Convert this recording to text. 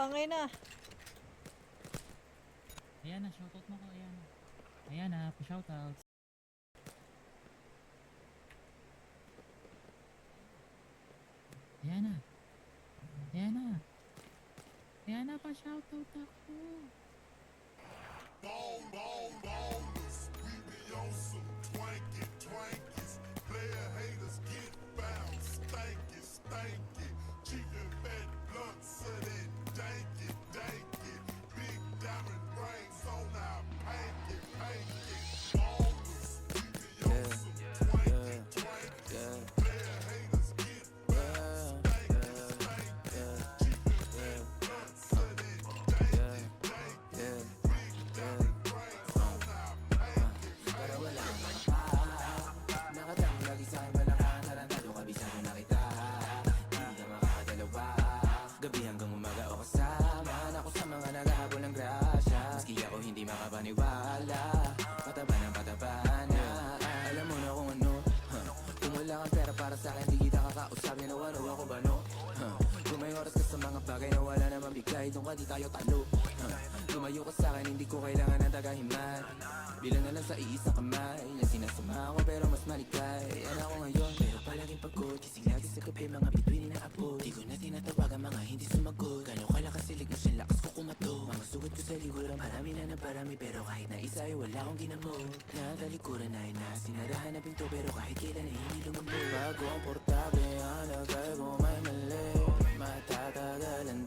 Tangay na. Ayan na, shoutout mo ko, ayan na. Ayan na, pa-shoutout. Ayan na. Ayan na. Ayan na, pa-shoutout ako. Ballers, we be on some twankies. Player haters get found, stanky. Chicken fat blunts, so that danky. Big diamond rings on our pinky. Ballers, we be on some twankies. Player haters get found, stanky. Chicken fat blunts, so that danky. Nakatang lagi sa'kin malakas, tarantado kabisado na kita. Hindi ka makakadalawa, gabi hanggang umaga o kasama ako sa mga naghahabol ng grasya. Maski ako hindi makapaniwala, pataba na. Alam mo na kung ano, kung wala kang pera para sa'kin, di kita kakausapin o ano ako ba no? Kung may oras ka sa mga bagay na wala naman bigay, doon ka di tayo talo. Lumayo ka sa'kin, hindi ko kailangan ng tagahiman. Bilang na lang sa iisang kamay, yan sinasama ko pero mas maligay. Yan ako ngayon, pero palaging pagod. Gising lagi sa gabi, mga bituin na apo. Di ko na tinatawagan, mga hindi sumagot. Gano'n kalakas silig mo siya, lakas ko kumato. Mga sugat ko sa likuran, marami na naparami. Pero kahit na isa ay wala akong ginamot. Natalikuran ay nasinarahan na pinto, pero kahit kailan ay hindi lumambot. Pag komportable, ang lagay ko may mali, matatagalan